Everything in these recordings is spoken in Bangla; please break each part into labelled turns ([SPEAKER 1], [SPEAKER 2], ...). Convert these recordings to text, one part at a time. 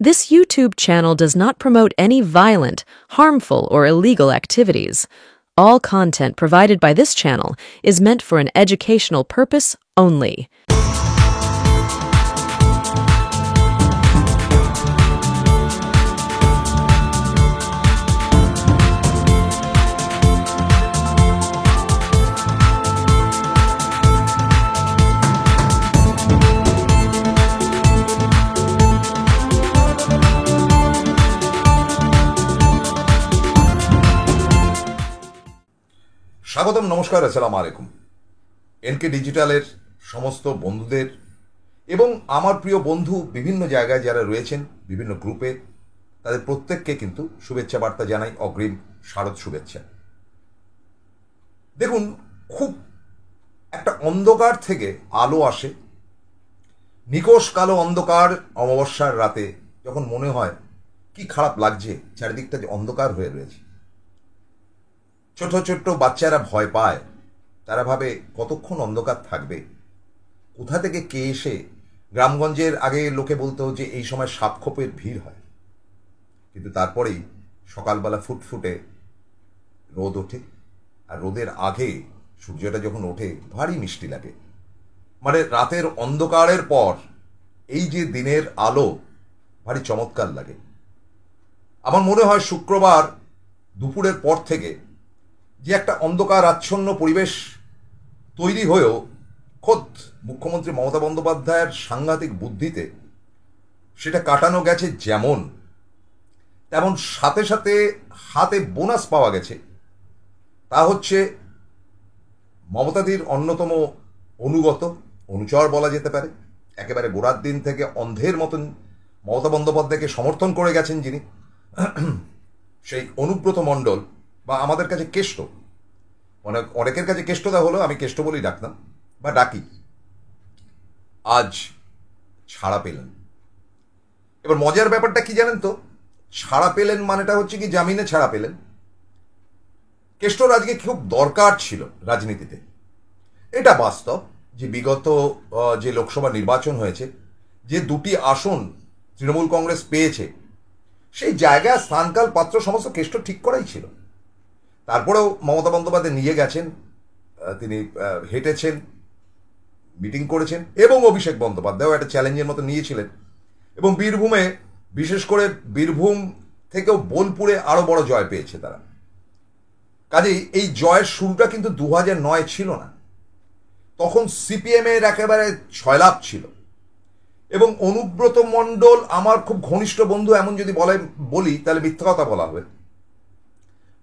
[SPEAKER 1] This YouTube channel does not promote any violent, harmful, or illegal activities. All content provided by this channel is meant for an educational purpose only.
[SPEAKER 2] স্বাগতম, নমস্কার, আসসালামু আলাইকুম। এনকে ডিজিটালের সমস্ত বন্ধুদের এবং আমার প্রিয় বন্ধু বিভিন্ন জায়গায় যারা রয়েছেন বিভিন্ন গ্রুপে, তাদের প্রত্যেককে কিন্তু শুভেচ্ছা বার্তা জানাই, অগ্রিম শারদ শুভেচ্ছা। দেখুন, খুব একটা অন্ধকার থেকে আলো আসে, নিকোষ কালো অন্ধকার অমাবস্যার রাতে যখন মনে হয় কি খারাপ লাগছে, চারিদিকটা যে অন্ধকার হয়ে রয়েছে। ছোট ছোট বাচ্চারা ভয় পায়, তারা ভাবে কতক্ষণ অন্ধকার থাকবে, কোথা থেকে কে এসে। গ্রামগঞ্জের আগে লোকে বলতো যে এই সময় সাপখোপের ভিড় হয়, কিন্তু তারপরেই সকালবেলা ফুটফুটে রোদ ওঠে, আর রোদের আগে সূর্যটা যখন ওঠে ভারী মিষ্টি লাগে। মানে রাতের অন্ধকারের পর এই যে দিনের আলো ভারী চমৎকার লাগে। আমার মনে হয় শুক্রবার দুপুরের পর থেকে যে একটা অন্ধকার আচ্ছন্ন পরিবেশ তৈরি হয়েও খোদ মুখ্যমন্ত্রী মমতা বন্দ্যোপাধ্যায়ের সাংঘাতিক বুদ্ধিতে সেটা কাটানো গেছে যেমন তেমন, সাথে সাথে হাতে বোনাস পাওয়া গেছে। তা হচ্ছে মমতাদির অন্যতম অনুচর বলা যেতে পারে। একেবারে গোড়ার দিন থেকে অন্ধের মতন মমতা বন্দ্যোপাধ্যায়কে সমর্থন করে গেছেন যিনি, সেই অনুব্রত মণ্ডল, বা আমাদের কাছে কেষ্ট, অনেকের কাছে কেষ্টদা হলো, আমি কেষ্ট বলেই ডাকতাম বা ডাকি, আজ ছাড়া পেলেন। এবার মজার ব্যাপারটা কি জানেন তো, ছাড়া পেলেন মানেটা হচ্ছে কি জামিনে ছাড়া পেলেন। কেষ্টর আজকে খুব দরকার ছিল রাজনীতিতে, এটা বাস্তব যে বিগত যে লোকসভা নির্বাচন হয়েছে, যে দুটি আসন তৃণমূল কংগ্রেস পেয়েছে, সেই জায়গায় স্থানকাল পাত্র সমস্ত কেষ্ট ঠিক করাই ছিল। তারপরেও মমতা বন্দ্যোপাধ্যায় নিয়ে গেছেন, তিনি হেঁটেছেন, মিটিং করেছেন, এবং অভিষেক বন্দ্যোপাধ্যায়ও একটা চ্যালেঞ্জের মতো নিয়েছিলেন। এবং বীরভূমে, বিশেষ করে বীরভূম থেকেও বোলপুরে আরো বড় জয় পেয়েছে তারা। কাজেই এই জয়ের শুরুটা কিন্তু 2009 ছিল না, তখন সিপিএম এর একেবারে ছয়লাভ ছিল। এবং অনুব্রত মণ্ডল আমার খুব ঘনিষ্ঠ বন্ধু, এমন যদি বলি তাহলে মিথ্যা কথা বলা হবে।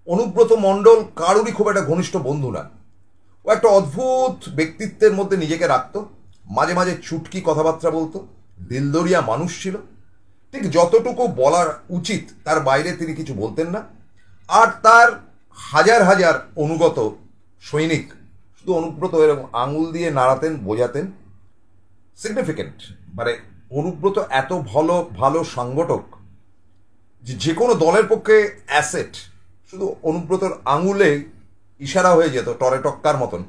[SPEAKER 2] অনুব্রত মণ্ডল কারোরই খুব একটা ঘনিষ্ঠ বন্ধু না, ও একটা অদ্ভুত ব্যক্তিত্বের মধ্যে নিজেকে রাখত, মাঝে মাঝে চুটকি কথাবার্তা বলতো, দিলদরিয়া মানুষ ছিল, ঠিক যতটুকু বলার উচিত তার বাইরে তিনি কিছু বলতেন না। আর তার হাজার হাজার অনুগত সৈনিক শুধু অনুব্রত এরকম আঙুল দিয়ে নাড়াতেন, বোঝাতেন, সিগনিফিকেন্ট। মানে অনুব্রত এত ভালো ভালো সংগঠক যে কোনো দলের পক্ষে অ্যাসেট, শুধু অনুব্রতর আঙুলে ইশারা হয়ে যেত টরে টক্কার মতন,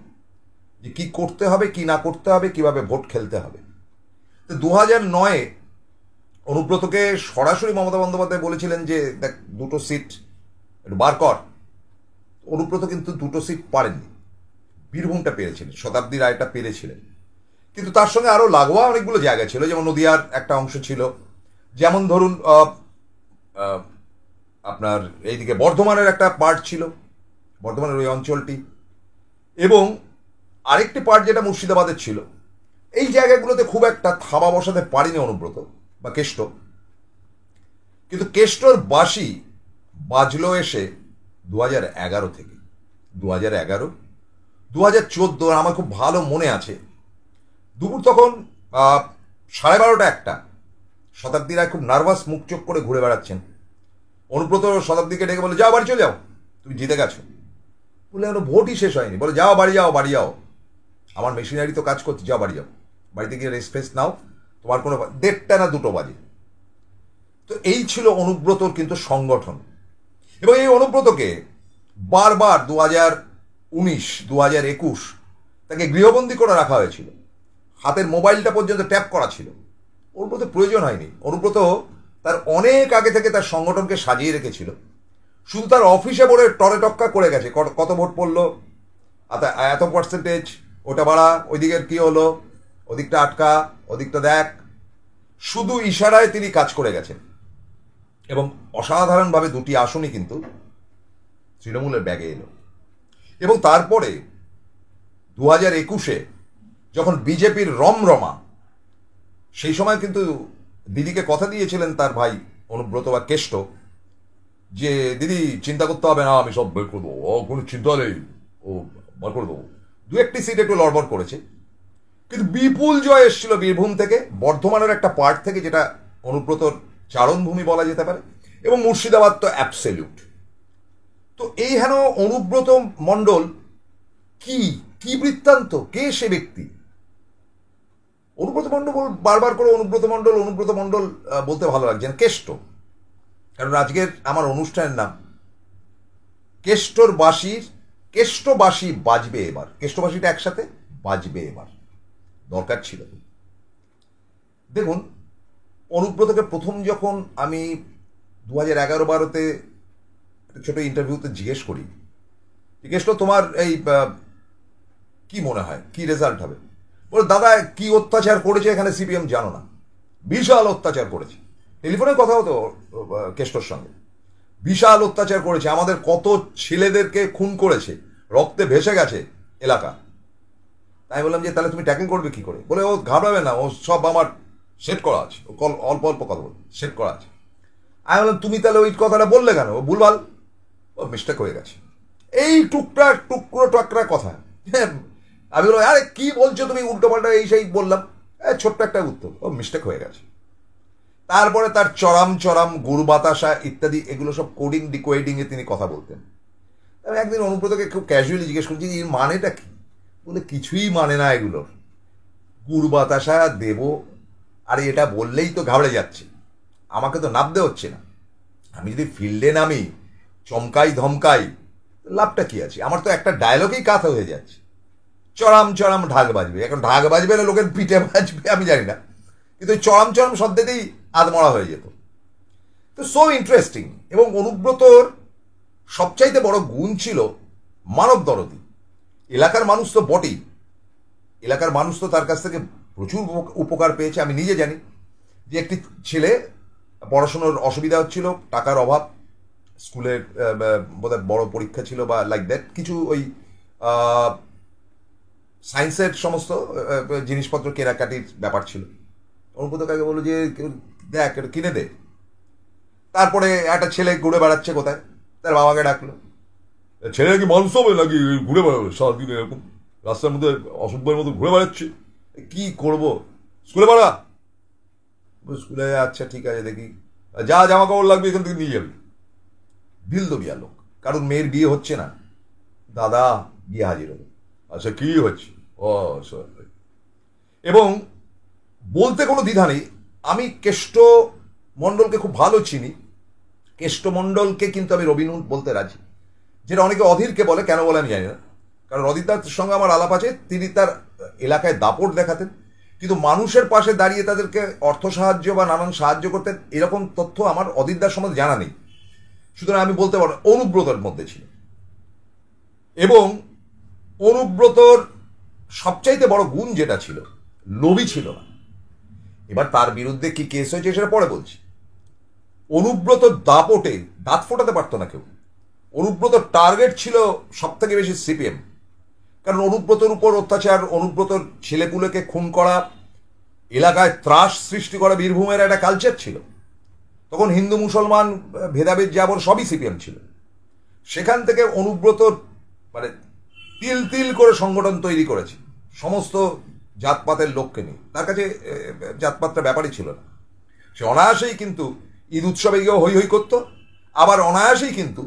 [SPEAKER 2] যে কি করতে হবে কি না করতে হবে, কিভাবে ভোট খেলতে হবে। তো 2009 অনুব্রতকে সরাসরি মমতা বন্দ্যোপাধ্যায় বলেছিলেন যে দেখ, দুটো সিট একটু বার কর। অনুব্রত কিন্তু দুটো সিট পারেননি, বীরভূমটা পেরেছিলেন, শতাব্দী রায়টা পেরেছিলেন, কিন্তু তার সঙ্গে আরো লাগোয়া অনেকগুলো জায়গা ছিল, যেমন নদিয়ার একটা অংশ ছিল, যেমন ধরুন আপনার এইদিকে বর্ধমানের একটা পার্ট ছিল, বর্ধমানের ওই অঞ্চলটি, এবং আরেকটি পার্ট যেটা মুর্শিদাবাদের ছিল। এই জায়গাগুলোতে খুব একটা থাবা বসাতে পারিনি অনুব্রত বা কেষ্ট। কিন্তু কেষ্টর বাঁশি বাজলো এসে 2011 থেকে 2011, 2014 আমার খুব ভালো মনে আছে। দুপুর তখন 12:30 একটা, শতাব্দী রায় খুব নার্ভাস, মুখ চোখ করে ঘুরে বেড়াচ্ছেন। অনুব্রত শতাব্দীকে ডেকে বলে, যাও বাড়ি চলে যাও, তুমি জিতে গেছো। বলে হলো ভোটই শেষ হয়নি, বলে যাও বাড়ি যাও, বাড়ি যাও, আমার মেশিনারি তো কাজ করছে, যাও বাড়ি যাও, বাড়িতে গিয়ে রেস্ট ফেস্ট নাও, তোমার কোনো 1:30 না 2 বাজে। তো এই ছিল অনুব্রতর কিন্তু সংগঠন। এবং এই অনুব্রতকে বারবার 2019, 2021 তাকে গৃহবন্দী করে রাখা হয়েছিল, হাতের মোবাইলটা পর্যন্ত ট্যাপ করা ছিল। অনুব্রত প্রয়োজন হয়নি, অনুব্রত তার অনেক আগে থেকে তার সংগঠনকে সাজিয়ে রেখেছিল, শুধু তার অফিসে বলে টরে টক্কা করে গেছে, কত ভোট পড়লো, এত পার্সেন্টেজ, ওটা বাড়া, ওইদিকের কি হলো, ওদিকটা আটকা, ওদিকটা দেখ, শুধু ইশারায় তিনি কাজ করে গেছেন। এবং অসাধারণভাবে দুটি আসনই কিন্তু তৃণমূলের ব্যাগে এলো। এবং তারপরে 2021-এ যখন বিজেপির রমরমা, সেই সময় কিন্তু দিদিকে কথা দিয়েছিলেন তার ভাই অনুব্রত বা কেষ্ট, যে দিদি চিন্তা করতে হবে না, আমি সব বের করে দেবো, কোনো চিন্তা নেই, ও বার করে দেবো। দু একটি সিট একটু লড়বড় করেছে, কিন্তু বিপুল জয় এসেছিল বীরভূম থেকে, বর্ধমানের একটা পার্ট থেকে, যেটা অনুব্রতর চারণভূমি বলা যেতে পারে, এবং মুর্শিদাবাদ তো অ্যাবসলিউট। তো এই হেন অনুব্রত মণ্ডল কি কি বৃত্তান্ত, কে সে ব্যক্তি? অনুব্রত মণ্ডল, বারবার করে অনুব্রত মণ্ডল বলতে ভালো লাগছে না, কেষ্ট। কারণ আজকের আমার অনুষ্ঠানের নাম কেষ্টবাসী বাজবে এবার, কেষ্টবাসীটা একসাথে বাজবে এবার, দরকার ছিল। দেখুন, অনুব্রতকে প্রথম যখন আমি 2011-12-তে ছোট ইন্টারভিউতে জিজ্ঞেস করি, কেষ্ট তোমার এই কি মনে হয়, কি রেজাল্ট হবে? বলে, দাদা কি অত্যাচার করেছে এখানে সিপিএম জানো না, বিশাল অত্যাচার করেছে। টেলিফোনে কথা হতো কেষ্টর সঙ্গে, বিশাল অত্যাচার করেছে, আমাদের কত ছেলেদেরকে খুন করেছে, রক্তে ভেসে গেছে এলাকা। তাই বললাম যে তাহলে তুমি ট্যাকেল করবে কি করে? বলে, ও ঘাবড়াবে না, ও সব আমার সেট করা আছে, ও অল্প অল্প কথা বল, সেট করা আছে। আমি বললাম তুমি তাহলে ওই কথাটা বললে কেন? ও ভুলভাল, ও মিস্টেক হয়ে গেছে, এই টুকরো টাকরা কথা। আমি বললাম, আরে কি বলছো তুমি, উল্টো পাল্টা এই সেই বললাম, ছোট্ট একটা উত্তর, ও মিস্টেক হয়ে গেছে। তারপরে তার চরম গুরু বাতাসা ইত্যাদি, এগুলো সব কোডিং ডিকোডিং এ তিনি কথা বলতেন। আমি একদিন অনুব্রতকে খুব ক্যাজুয়ালি জিজ্ঞেস করছি, এর মানেটা কি? বলে, কিছুই মানে না এগুলোর, গুরু বাতাসা দেব, আর এটা বললেই তো ঘাবড়ে যাচ্ছে, আমাকে তো নামতে হচ্ছে না, আমি যদি ফিল্ডে নামি চমকাই ধমকাই লাভটা কি আছে? আমার তো একটা ডায়লগেই কাথা হয়ে যাচ্ছে, চরম ঢাক বাজবে। এখন ঢাক বাজবে না লোকের পিঠে বাজবে আমি জানি না, কিন্তু চরম শব্দেতেই আধমরা হয়ে যেত। তো সো ইন্টারেস্টিং। এবং অনুব্রতর সবচাইতে বড় গুণ ছিল মানব দরদি। এলাকার মানুষ তো বটেই, এলাকার মানুষ তো তার কাছ থেকে প্রচুর উপকার পেয়েছে। আমি নিজে জানি যে একটি ছেলে পড়াশোনার অসুবিধা হচ্ছিল, টাকার অভাব, স্কুলের বোধহয় বড় পরীক্ষা ছিল বা লাইক দ্যাট কিছু, ওই সায়েন্সের সমস্ত জিনিসপত্র কেনাকাটির ব্যাপার ছিল। অনুব্রত কাকে বললো যে দেখ এটা কিনে দে। তারপরে একটা ছেলে ঘুরে বেড়াচ্ছে কোথায়, তার বাবাকে ডাকলো, ছেলে নাকি মানুষ হবে নাকি ঘুরে বেড়াবে সারাদিন এরকম রাস্তার মধ্যে অসুখের মতো ঘুরে বেড়াচ্ছে, কি করবো, স্কুলে বাড়া। স্কুলে, আচ্ছা ঠিক আছে দেখি, যা জামা কাপড় লাগবে এখান থেকে নিয়ে যাবি। দিল দরিয়া লোক, কারণ মেয়ের বিয়ে হচ্ছে না, দাদা বিয়ে হাজির হলো, আচ্ছা কি হচ্ছে, ও এবং বলতে কোনো দ্বিধা নেই। আমি কেষ্ট মণ্ডলকে খুব ভালো চিনি, কেষ্ট মণ্ডলকে কিন্তু আমি রবিনহুড বলতে রাজি, যেটা অনেকে অধীরকে বলে, কেন বলে আমি জানি না, কারণ অধীরদার সঙ্গে আমার আলাপ আছে, তিনি তার এলাকায় দাপট দেখাতেন, কিন্তু মানুষের পাশে দাঁড়িয়ে তাদেরকে অর্থ সাহায্য বা নানান সাহায্য করতেন, এরকম তথ্য আমার অধীরদার সম্বন্ধে জানা নেই। সুতরাং আমি বলতে পারবো অনুব্রতর মধ্যে ছিল। এবং অনুব্রতর সবচাইতে বড় গুণ যেটা ছিল, লোভী ছিল না। এবার তার বিরুদ্ধে কি কেস হয়েছে সেটা পরে বলছি। অনুব্রত দাপটে দাঁত ফোটাতে পারতো না কেউ। অনুব্রত টার্গেট ছিল সব থেকে বেশি সিপিএম, কারণ অনুব্রতর উপর অত্যাচার, অনুব্রতর ছেলেপুলেকে খুন করা, এলাকায় ত্রাস সৃষ্টি করা বীরভূমের একটা কালচার ছিল। তখন হিন্দু মুসলমান ভেদাভেদ যাবর সবই সিপিএম ছিল। সেখান থেকে অনুব্রত মানে তিল করে সংগঠন তৈরি করেছে সমস্ত জাতপাতের লোককে নিয়ে। তার কাছে জাতপাতটা ব্যাপারই ছিল না। সে অনায়াসেই কিন্তু ঈদ উৎসবে গিয়েও হৈ হৈ করতো, আবার অনায়াসেই কিন্তু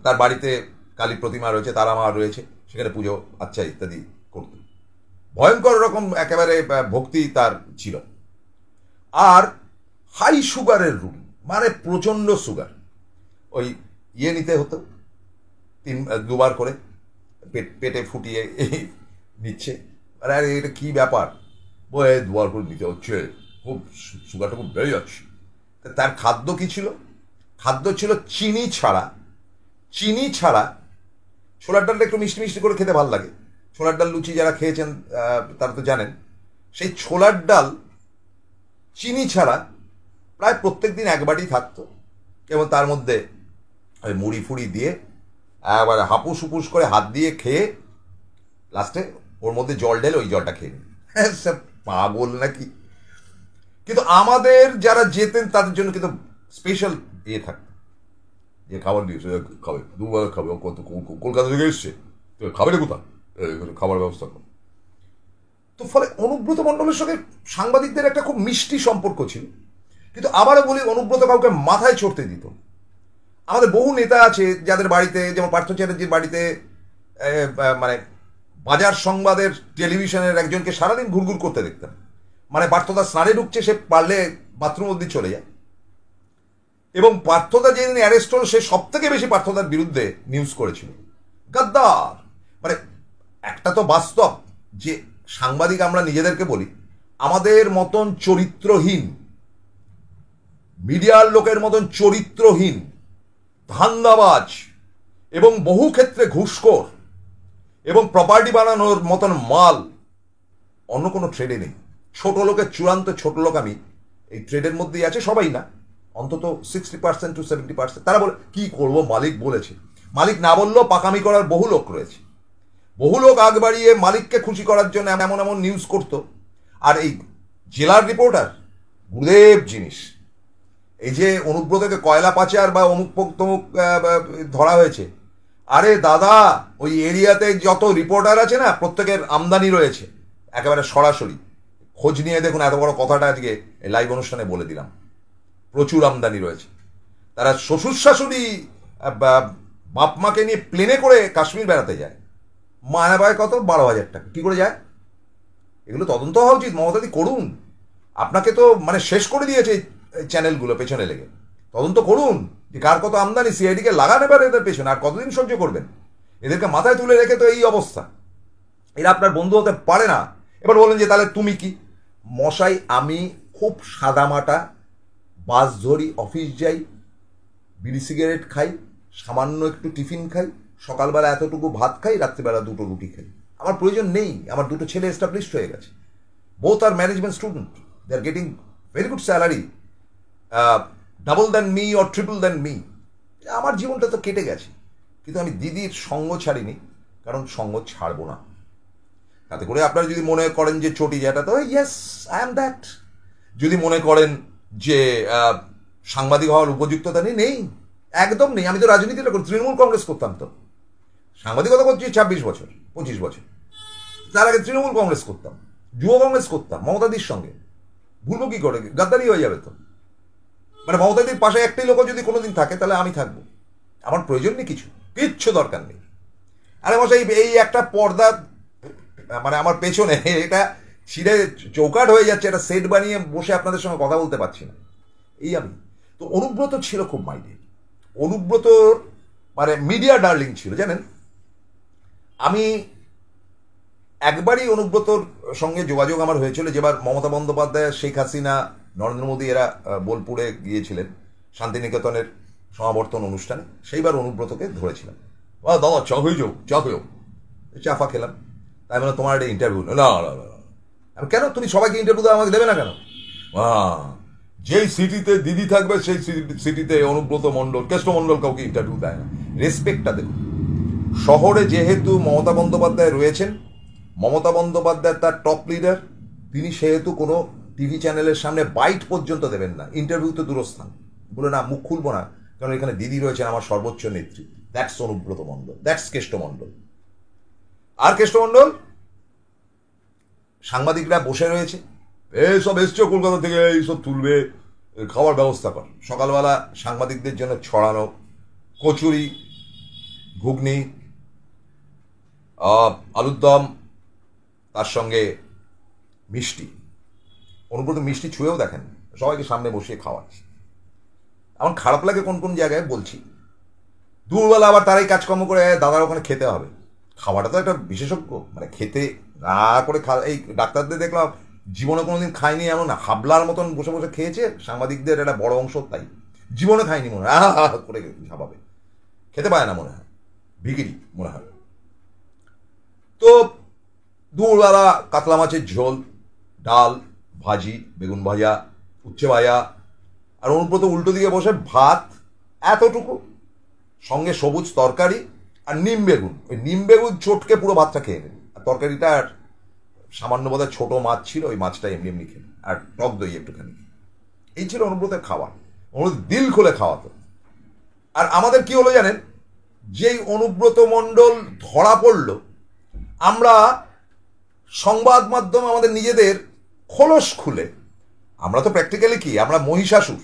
[SPEAKER 2] তার বাড়িতে কালী প্রতিমা রয়েছে, তারা মা রয়েছে, সেখানে পুজো আচ্ছা ইত্যাদি করত। ভয়ঙ্কর রকম একেবারে ভক্তি তার ছিল। আর হাই সুগারের রুগী, মানে প্রচণ্ড সুগার, ওই নিতে হতো দুবার করে, পেটে ফুটিয়ে নিচ্ছে। আরে এটা কি ব্যাপার, দুবার করে নিতে হচ্ছে, খুব সুগারটা খুব বেড়ে যাচ্ছে। তার খাদ্য কি ছিল? খাদ্য ছিল চিনি ছাড়া। চিনি ছাড়া ছোলার ডালটা একটু মিষ্টি মিষ্টি করে খেতে ভালো লাগে। ছোলার ডাল লুচি যারা খেয়েছেন তারা তো জানেন। সেই ছোলার ডাল চিনি ছাড়া প্রায় প্রত্যেক দিন এক বাটি থাকতো, এবং তার মধ্যে ওই মুড়ি ফুড়ি দিয়ে একবার হাপুস হুপুস করে হাত দিয়ে খেয়ে লাস্টে ওর মধ্যে জল ঢেলে ওই জলটা খেয়ে নিই। সব পাগল নাকি? কিন্তু আমাদের যারা যেতেন তাদের জন্য কিন্তু স্পেশাল ইয়ে থাকতো, যে খাবার দিয়েছে খাবে, দুবার খাবে, কত কলকাতা থেকে এসছে, তো খাবে না কোথা, খাবার ব্যবস্থা করো। তো ফলে অনুব্রত মণ্ডলের সঙ্গে সাংবাদিকদের একটা খুব মিষ্টি সম্পর্ক ছিল। কিন্তু আবারও বলি, অনুব্রত কাউকে মাথায় চড়তে দিত। আমাদের বহু নেতা আছে যাদের বাড়িতে, যেমন পার্থ চ্যাটার্জির বাড়িতে মানে বাজার সংবাদের টেলিভিশনের একজনকে সারাদিন ঘুরঘুর করতে দেখতাম। মানে পার্থদা স্নানে ঢুকছে, সে পারলে বাথরুম অব্দি চলে যায়। এবং পার্থদা যেদিন অ্যারেস্ট হল, সে সব থেকে বেশি পার্থদার বিরুদ্ধে নিউজ করেছিল। গাদ্দার। মানে একটা তো বাস্তব যে সাংবাদিক আমরা নিজেদেরকে বলি, আমাদের মতন চরিত্রহীন, মিডিয়ার লোকের মতন চরিত্রহীন, ধান্দাবাজ এবং বহু ক্ষেত্রে ঘুষখোর এবং প্রপার্টি বানানোর মতন মাল অন্য কোনো ট্রেডে নেই। ছোট লোকের চূড়ান্ত ছোট লোক আমি এই ট্রেডের মধ্যেই আছে, সবাই না, অন্তত 60% to 70%। তারা বলে কি করবো, মালিক বলেছে। মালিক না বললেও পাকামি করার বহু লোক রয়েছে। বহু লোক আগ বাড়িয়ে মালিককে খুশি করার জন্য এমন এমন নিউজ করতো। আর এই জেলার রিপোর্টার গুরুদেব জিনিস। এই যে অনুব্রতকে কয়লা পাচার বা অমুক তমুক ধরা হয়েছে, আরে দাদা, ওই এরিয়াতে যত রিপোর্টার আছে না, প্রত্যেকের আমদানি রয়েছে একেবারে সরাসরি। খোঁজ নিয়ে দেখুন, এত বড় কথাটা আজকে লাইভ অনুষ্ঠানে বলে দিলাম। প্রচুর আমদানি রয়েছে। তারা শ্বশুর শাশুড়ি বাপ মাকে নিয়ে প্লেনে করে কাশ্মীর বেড়াতে যায়। মায়া পায় কত? 12,000 টাকা। কি করে যায়? এগুলো তদন্ত হওয়া উচিত। মমতাদি করুন। আপনাকে তো মানে শেষ করে দিয়েছে চ্যানেলগুলো পেছনে লেগে। তদন্ত করুন যে কার কত আমদানি, সিআইডিকে লাগান এবার এদের পেছনে। আর কতদিন সহ্য করবেন? এদেরকে মাথায় তুলে রেখে তো এই অবস্থা। এরা আপনার বন্ধু হতে পারে না। এবার বলেন যে তাহলে তুমি কি? মশাই, আমি খুব সাদামাটা, বাস ধরি, অফিস যাই, বিড়ি সিগারেট খাই, সামান্য একটু টিফিন খাই, সকালবেলা এতটুকু ভাত খাই, রাত্রিবেলা 2টো রুটি খাই। আমার প্রয়োজন নেই। আমার 2টো ছেলে এস্টাবলিশড হয়ে গেছে। Both are management student, they are getting very good salary, double than me or triple than me. আমার জীবনটা তো কেটে গেছে। কিন্তু আমি দিদির সঙ্গ ছাড়িনি, কারণ সঙ্গ ছাড়বো না। তাতে করে আপনারা যদি মনে করেন যে চটি যেটা, তো ইয়েস, আই এম দ্যাট। যদি মনে করেন যে সাংবাদিক হওয়ার উপযুক্ততা নেই, একদম নেই। আমি তো রাজনীতিটা করি, তৃণমূল কংগ্রেস করতাম। তো সাংবাদিকতা করছি 26 বছর 25 বছর। তার আগে তৃণমূল কংগ্রেস করতাম, যুব কংগ্রেস করতাম মমতাদির সঙ্গে। ভুলবো কি করে? গাদ্দারি হয়ে যাবে তো। মানে মমতাদির পাশে একটাই লোক যদি কোনোদিন থাকে, তাহলে আমি থাকবো। আমার প্রয়োজন নেই, কিচ্ছু দরকার নেই। আরে মশাই, এই একটা পর্দা মানে আমার পেছনে, এটা ছিঁড়ে চৌকাট হয়ে যাচ্ছে। একটা সেট বানিয়ে বসে আপনাদের সঙ্গে কথা বলতে পারছি না। এই আমি তো। অনুব্রত ছিল খুব মাইন্ডে। অনুব্রত মানে মিডিয়া ডার্লিং ছিল, জানেন। আমি একবারই অনুব্রতর সঙ্গে যোগাযোগ আমার হয়েছিল, যেবার মমতা বন্দ্যোপাধ্যায়, শেখ হাসিনা, নরেন্দ্র মোদী এরা বোলপুরে গিয়েছিলেন শান্তিনিকেতনের সমাবর্তন অনুষ্ঠানে। সেইবার অনুব্রতকে ধরেছিলাম। দাদা চা হয়ে যাও, চা হয়েও। চাফা খেলাম। তাই মানে তোমার একটা ইন্টারভিউ? না না না। আমি কেন? তুমি সবাইকে ইন্টারভিউ দেওয়া আমাকে দেবে না কেন? যেই সিটিতে দিদি থাকবে সেই সিটিতে অনুব্রত মণ্ডল, কেষ্ট মণ্ডল কাউকে ইন্টারভিউ দেয় না। রেসপেক্টটা দেখুন। শহরে যেহেতু মমতা বন্দ্যোপাধ্যায় রয়েছেন, মমতা বন্দ্যোপাধ্যায় তার টপ লিডার, তিনি সেহেতু কোনো টিভি চ্যানেলের সামনে বাইট পর্যন্ত দেবেন না। ইন্টারভিউ তো দূরস্থান। বলে না, মুখ খুলবো না, কারণ এখানে দিদি রয়েছেন আমার সর্বোচ্চ নেত্রী। That's Anubrata Mondal, that's Keshto Mondal. আর কেষ্ট মণ্ডল, সাংবাদিকরা বসে রয়েছে, এইসব এসছো কলকাতা থেকে, এইসব তুলবে, খাওয়ার ব্যবস্থা কর। সকালবেলা সাংবাদিকদের জন্য ছড়ানো কচুরি, ঘুগনি, আলুর দম, তার সঙ্গে মিষ্টি। অনুব্রত মিষ্টি ছুঁয়েও দেখেন, সবাইকে সামনে বসিয়ে খাওয়াচ্ছে। আমার খারাপ লাগে কোন কোন জায়গায়, বলছি। দুপুরবেলা আবার তারাই কাজকর্ম করে, দাদার ওখানে খেতে হবে। খাওয়াটা তো একটা বিশেষজ্ঞ, মানে খেতে না করে এই ডাক্তারদের দেখলাম জীবনে কোনোদিন খায়নি এমন না, হাবলার মতন বসে বসে খেয়েছে, সাংবাদিকদের একটা বড় অংশ তাই জীবনে খায়নি মনে হয়, করে ঝাপাবে, খেতে পায় না মনে হয়, ভিগিরি মনে হয়। তো দুপুরবেলা কাতলা মাছের ঝোল, ডাল, ভাজি, বেগুন ভাজা, উচ্ছে ভাজা, আর অনুব্রত উল্টো দিকে বসে ভাত এতটুকু, সঙ্গে সবুজ তরকারি আর নিম বেগুন, ওই নিম বেগুন চটকে পুরো ভাতটা খেয়ে নেবে। আর তরকারিটা আর সামান্য বোধহয় ছোট মাছ ছিল, ওই মাছটা এমনি এমনি খেয়ে, আর টক দই একটুখানি। এই ছিল অনুব্রতের খাওয়া। অনুব্রত দিল খুলে খাওয়াতো। আর আমাদের কি হলো জানেন, যেই অনুব্রত মণ্ডল ধরা পড়ল, আমরা সংবাদ মাধ্যম আমাদের নিজেদের খোলস খুলে, আমরা তো প্র্যাকটিক্যালি কি, আমরা মহিষাসুর,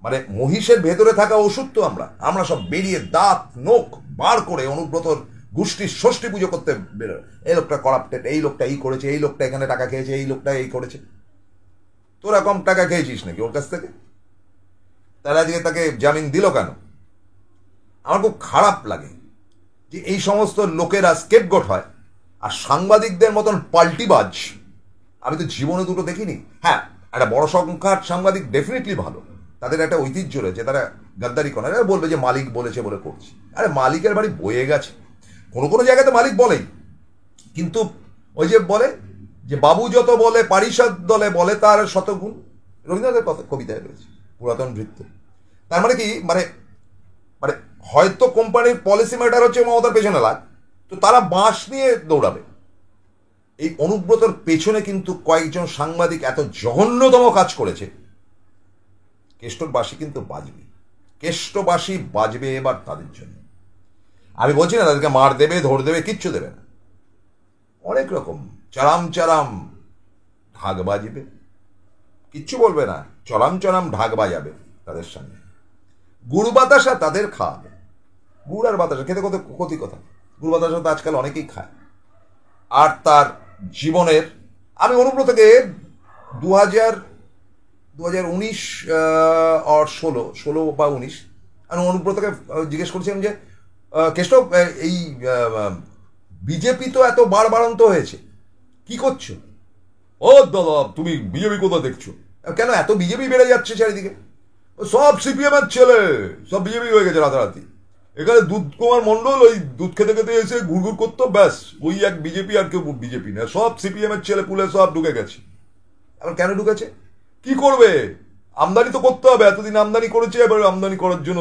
[SPEAKER 2] মানে মহিষের ভেতরে থাকা ওষুধ তো আমরা সব বেরিয়ে দাঁত নোখ বার করে অনুব্রতর গোষ্ঠীর ষষ্ঠী পুজো করতে বেরো। এই লোকটা করাপ্টেড, এই লোকটা এই করেছে, এই লোকটা এখানে টাকা খেয়েছে, এই লোকটা এই করেছে। তোরা কম টাকা খেয়েছিস নাকি ওর কাছ থেকে? তারা আজকে তাকে জামিন দিল কেন? আমার খুব খারাপ লাগে যে এই সমস্ত লোকেরা স্কেপগোট হয়, আর সাংবাদিকদের মতন পাল্টিবাজ আমি তো জীবনে দুটো দেখিনি। হ্যাঁ, একটা বড় সংখ্যার সাংবাদিক ডেফিনেটলি ভালো, তাদের একটা ঐতিহ্য রয়েছে, তারা গাদ্দারি করে না, বলবে যে মালিক বলেছে বলে করছি। আরে মালিকের বাড়ি বয়ে গেছে, কোনো কোনো জায়গাতে মালিক বলেই, কিন্তু ওই যে বলে যে বাবু যত বলে পারিষদ দলে বলে তার শতগুণ, রবীন্দ্রনাথের কথা কবিতায় রয়েছে, পুরাতন ভৃত্য। তার মানে কি, মানে মানে হয়তো কোম্পানির পলিসি ম্যাটার হচ্ছে মমতার পেছনে লাগ, তো তারা বাঁশ নিয়ে দৌড়াবে। এই অনুব্রতর পেছনে কিন্তু কয়েকজন সাংবাদিক এত জঘন্যতম কাজ করেছে, কেষ্টবাসী কিন্তু বাজবে, কেষ্টবাসী বাজবে এবার তাদের জন্য। আমি বলছি না তাদেরকে মার দেবে, ধর দেবে, কিচ্ছু দেবে না, অনেক রকম চারাম চারাম ঢাক বাজবে, কিচ্ছু বলবে না, চরাম চরাম ঢাক বাজাবে তাদের সামনে। গুড় বাতাসা তাদের খাওয়াবে, গুড় আর বাতাসা খেতে কত ক্ষতি কথা, গুড় বাতাসা তো আজকাল অনেকেই খায়। আর তার জীবনের, আমি অনুব্রতকে 2019 আর 16 বা 19 আমি অনুব্রতকে জিজ্ঞেস করছিলাম যে কেষ্টব, এই বিজেপি তো এত বাড়বাড়ন্ত হয়েছে, কি করছো? ও দাদা, তুমি বিজেপি কোথা দেখছো? কেন এত বিজেপি বেড়ে যাচ্ছে চারিদিকে? সব সিপিএম এর ছেলে, সব বিজেপি হয়ে গেছে রাতারাতি। এখানে দুধ কুমার মন্ডল ওই দুধ খেতে খেতে এসে ঘুরঘুর করতো, ব্যাস ওই এক বিজেপি, আর কেউ বিজেপি না, সব সিপিএম এর ছেলে পুলে সব ঢুকে গেছে। এবার কেন ঢুকেছে? কি করবে? আমদানি তো করতে হবে, এতদিন আমদানি করেছে, এবার আমদানি করার জন্য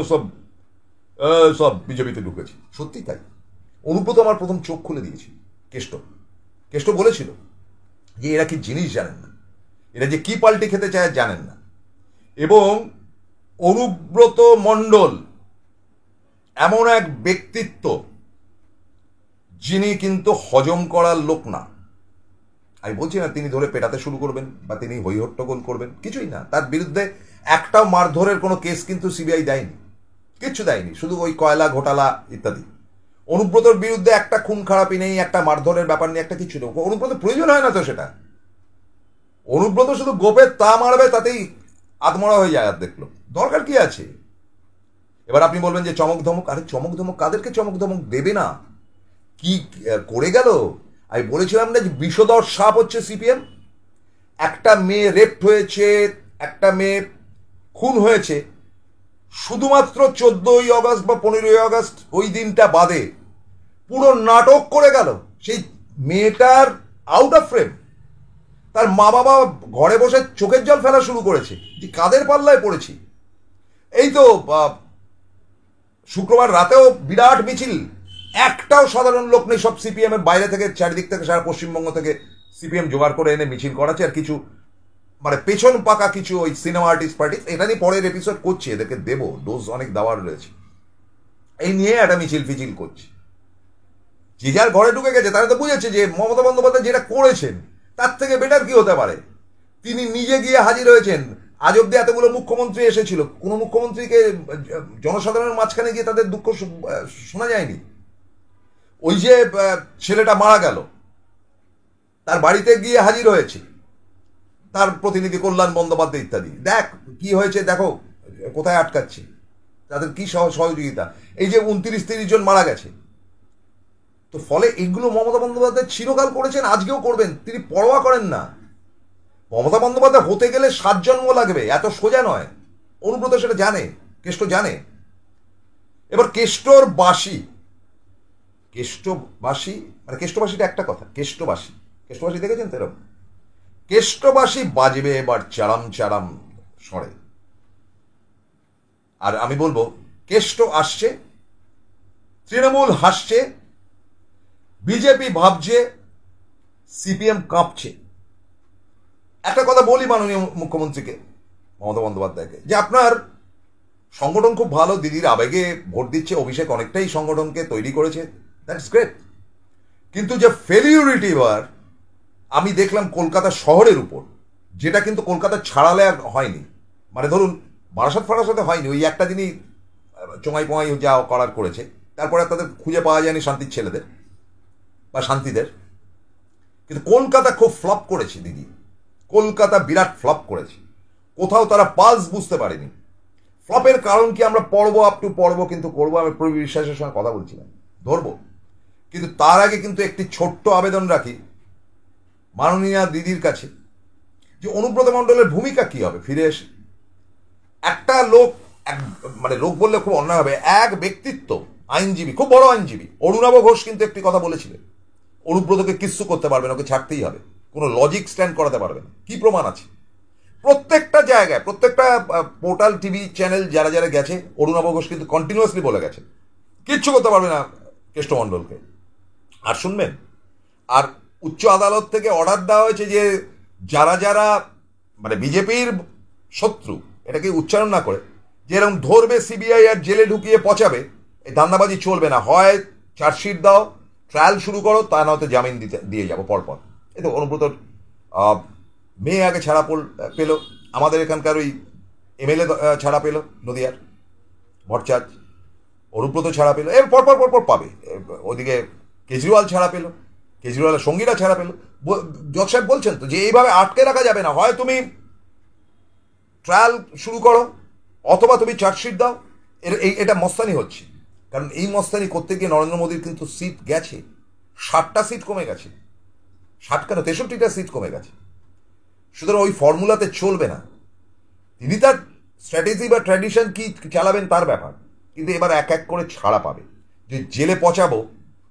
[SPEAKER 2] সব বিজেপিতে ঢুকেছে। সত্যি তাই। অনুব্রত আমার প্রথম চোখ খুলে দিয়েছে। কেষ্ট বলেছিল যে এরা কি জিনিস জানেন না, এরা যে কি পাল্টি খেতে চায় জানেন না। এবং অনুব্রত মণ্ডল এমন এক ব্যক্তিত্ব যিনি কিন্তু হজম করার লোক না। আমি বলছি না তিনি ধরে পেটাতে শুরু করবেন বা তিনি হইহট্টগোল করবেন, কিছুই না। তার বিরুদ্ধে একটাও মারধরের কোনো কেস কিন্তু সিবিআই দেয়নি, কিচ্ছু দেয়নি, শুধু ওই কয়লা ঘোটালা ইত্যাদি। অনুব্রতর বিরুদ্ধে একটা খুন খারাপই নেই, একটা মারধরের ব্যাপার নেই, একটা কিছু নেই। অনুব্রত প্রয়োজন হয় না তো সেটা। অনুব্রত শুধু গোপে তা মারবে, তাতেই আত্মরা হয়ে যায়। আর দেখলো দরকার কি আছে? এবার আপনি বলবেন যে চমক ধমক, আরে চমক ধমক কাদেরকে চমক ধমক দেবে না? কি করে গেল? আমি বলেছিলাম না যে বিষধর সাপ হচ্ছে সিপিএম। একটা মেয়ে রেপ হয়েছে, একটা মেয়ে খুন হয়েছে, শুধুমাত্র 14ই আগস্ট বা 15ই আগস্ট ওই দিনটা বাদে পুরো নাটক করে গেল। সেই মেয়েটার আউট অফ ফ্রেম, তার মা বাবা ঘরে বসে চোখের জল ফেলা শুরু করেছে যে কাদের পাল্লায় পড়েছি। এই তো শুক্রবার রাতেও বিরাট মিছিল, একটাও সাধারণ লোক নেই, সব সিপিএম এর বাইরে থেকে, চারিদিক থেকে, সারা পশ্চিমবঙ্গ থেকে সিপিএম জোগাড় করে এনে মিছিল করাচ্ছে। আর কিছু মানে পেছন পাকা কিছু ওই সিনেমা আর্টিস্ট পার্টিস্ট, এটা নিয়ে পরের এপিসোড করছি, এদেরকে দেবো, ডোজ অনেক দেওয়ার রয়েছে। এই নিয়ে একটা মিছিল ফিছিল করছে। যে যার ঘরে ঢুকে গেছে, তারা তো বুঝেছে যে মমতা বন্দ্যোপাধ্যায় যেটা করেছেন তার থেকে বেটার কি হতে পারে। তিনি নিজে গিয়ে হাজির হয়েছেন। আজ অব্দি এতগুলো মুখ্যমন্ত্রী এসেছিল, কোনো মুখ্যমন্ত্রীকে জনসাধারণের মাঝখানে গিয়ে তাদের দুঃখ শোনা যায়নি। ওই যে ছেলেটা মারা গেল, তার বাড়িতে গিয়ে হাজির হয়েছে তার প্রতিনিধি কল্যাণ বন্দ্যোপাধ্যায় ইত্যাদি। দেখ কি হয়েছে, দেখো কোথায় আটকাচ্ছে, তাদের কি সহযোগিতা। এই যে 29-30 জন মারা গেছে, তো ফলে এগুলো মমতা বন্দ্যোপাধ্যায় চিরকাল করেছেন, আজকেও করবেন, তিনি পরোয়া করেন না। মমতা বন্দ্যোপাধ্যায় হতে গেলে 7 জন্ম লাগবে, এত সোজা নয়। অনুব্রত সেটা জানে, কেষ্ট জানে। এবার কেষ্টবাসী মানে কেষ্টবাসীটা একটা কথা, কেষ্টবাসী দেখেছেন তো এরকম? কেষ্টবাসী বাজবে এবার চারাম চারাম স্বরে। আর আমি বলবো, কেষ্ট আসছে, তৃণমূল হাসছে, বিজেপি ভাবছে, সিপিএম কাঁপছে। একটা কথা বলি মাননীয় মুখ্যমন্ত্রীকে, মমতা বন্দ্যোপাধ্যায়কে, যে আপনার সংগঠন খুব ভালো, দিদির আবেগে ভোট দিচ্ছে, অভিষেক অনেকটাই সংগঠনকে তৈরি করেছে, দ্যাটস গ্রেট। কিন্তু যে ফেলিউরিটি এবার আমি দেখলাম কলকাতা শহরের উপর, যেটা কিন্তু কলকাতা ছাড়ালে আর হয়নি। মানে ধরুন বারাসাতে হয়নি, ওই একটা দিনই চোঙাই পোঙাই যা করার করেছে, তারপরে তাদের খুঁজে পাওয়া যায়নি শান্তির ছেলেদের বা শান্তিদের। কিন্তু কলকাতা খুব ফ্লপ করেছে দিদি, কলকাতা বিরাট ফ্লপ করেছে। কোথাও তারা পালস বুঝতে পারেনি। ফ্লপের কারণ কি আমরা পড়বো, আপ টু পড়বো, কিন্তু করবো, আমি প্রবীর বিশ্বাসের সঙ্গে কথা বলছিলাম, ধরবো। কিন্তু তার আগে কিন্তু একটি ছোট্ট আবেদন রাখি মাননীয়া দিদির কাছে, যে অনুব্রত মণ্ডলের ভূমিকা কি হবে ফিরে এসে। একটা লোক, মানে লোক বললে খুব অন্যায় হবে, এক ব্যক্তিত্ব, আইনজীবী, খুব বড় আইনজীবী অরুণাভ ঘোষ কিন্তু একটি কথা বলেছিলেন, অনুব্রতকে কিচ্ছু করতে পারবে না, ওকে ছাড়তেই হবে, কোনো লজিক স্ট্যান্ড করাতে পারবে না। কি প্রমাণ আছে? প্রত্যেকটা জায়গায়, প্রত্যেকটা পোর্টাল, টিভি চ্যানেল যারা যারা গেছে, অরুণাভ ঘোষ কিন্তু কন্টিনিউয়াসলি বলে গেছে কিচ্ছু করতে পারবে না কেষ্টমণ্ডলকে। আর শুনবেন, আর উচ্চ আদালত থেকে অর্ডার দেওয়া হয়েছে যে যারা যারা মানে বিজেপির শত্রু, এটাকে উচ্চারণ না করে, যে এরকম ধরবে সিবিআই আর জেলে ঢুকিয়ে পচাবে, এই ধান্দাবাজি চলবে না। হয় চার্জশিট দাও, ট্রায়াল শুরু করো, তা নয়তো জামিন দিয়ে যাবো পরপর। এই তো অনুব্রতর মেয়ে আগে ছাড়া পেল, আমাদের এখানকার ওই এমএলএ ছাড়া পেল নদিয়ার ভট্টাচার্য, অনুব্রত ছাড়া পেল, এর পরপর পাবে। ওদিকে কেজরিওয়াল ছাড়া পেল, কেজরিওয়ালের সঙ্গীরা ছাড়া পেল। জজ সাহেব বলছেন তো যে এইভাবে আটকে রাখা যাবে না, হয় তুমি ট্রায়াল শুরু করো অথবা তুমি চার্জশিট দাও। এটা মস্তানি হচ্ছে। কারণ এই মস্তানি করতে গিয়ে নরেন্দ্র মোদীর কিন্তু সিট গেছে, 60টা সিট কমে গেছে, 60 কেন 63টা সিট কমে গেছে। সুতরাং ওই ফর্মুলাতে চলবে না। তিনি তার স্ট্র্যাটেজি বা ট্র্যাডিশন কি চালাবেন তার ব্যাপার, কিন্তু এবার এক এক করে ছাড়া পাবে। যে জেলে পচাবো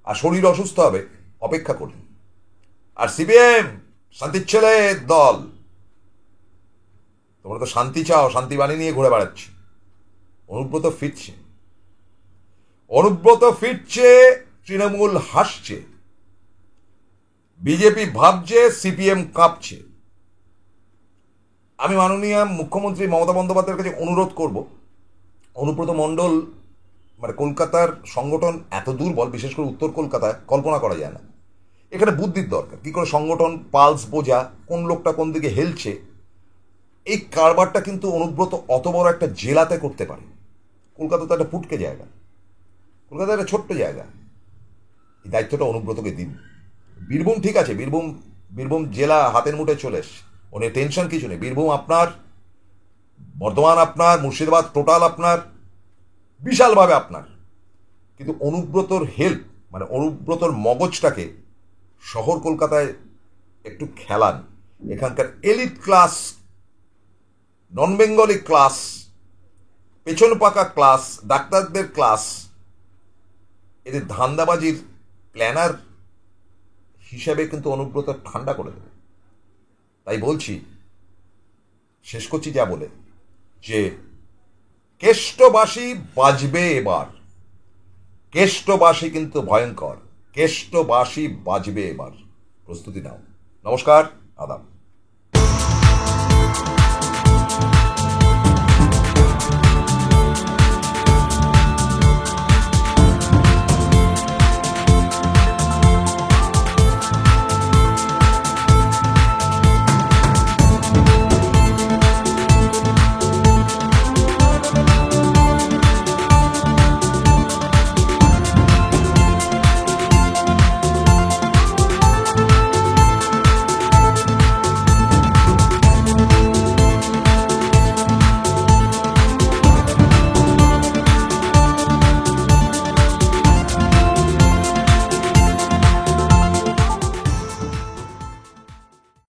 [SPEAKER 2] আর শরীর অসুস্থ হবে, অপেক্ষা করুন। আর সিপিএম শান্তির ছেলে দল, তোমরা তো শান্তি চাও, শান্তি বাণী নিয়ে ঘুরে বেড়াচ্ছে। অনুব্রত ফিরছে, তৃণমূল হাসছে, বিজেপি ভাবছে, সিপিএম কাঁপছে। আমি মাননীয় মুখ্যমন্ত্রী মমতা বন্দ্যোপাধ্যায়ের কাছে অনুরোধ করব, অনুব্রত মণ্ডল মানে কলকাতার সংগঠন এত দুর্বল, বিশেষ করে উত্তর কলকাতায় কল্পনা করা যায় না। এখানে বুদ্ধির দরকার, কি করে সংগঠন পালস বোঝা, কোন লোকটা কোন দিকে হেলছে। এই কারবারটা কিন্তু অনুব্রত অত বড় একটা জেলাতে করতে পারে। কলকাতা তো একটা ফুটকে জায়গা, কলকাতা একটা ছোট্ট জায়গা। এই দায়িত্বটা অনুব্রতকে দিন। বীরভূম ঠিক আছে, বীরভূম জেলা হাতের মুঠে চলে এসছে, ওনে টেনশন কিছু নেই। বীরভূম আপনার, বর্ধমান আপনার, মুর্শিদাবাদ টোটাল আপনার, বিশালভাবে আপনার। কিন্তু অনুব্রতর হেল্প, মানে অনুব্রতর মগজটাকে শহর কলকাতায় একটু খেলান। এখানকার এলিট ক্লাস, নন বেঙ্গলি ক্লাস, পেছন পাকা ক্লাস, ডাক্তারদের ক্লাস, এদের ধান্দাবাজির প্ল্যানার হিসাবে কিন্তু অনুব্রত ঠান্ডা করে দেবে। তাই বলছি, শেষ করছি যা বলে, যে কেষ্টবাসী বাজবে এবার। কেষ্টবাসী কিন্তু ভয়ঙ্কর, কেষ্টবাসী বাজবে এবার, প্রস্তুতি নাও। নমস্কার, আদাব।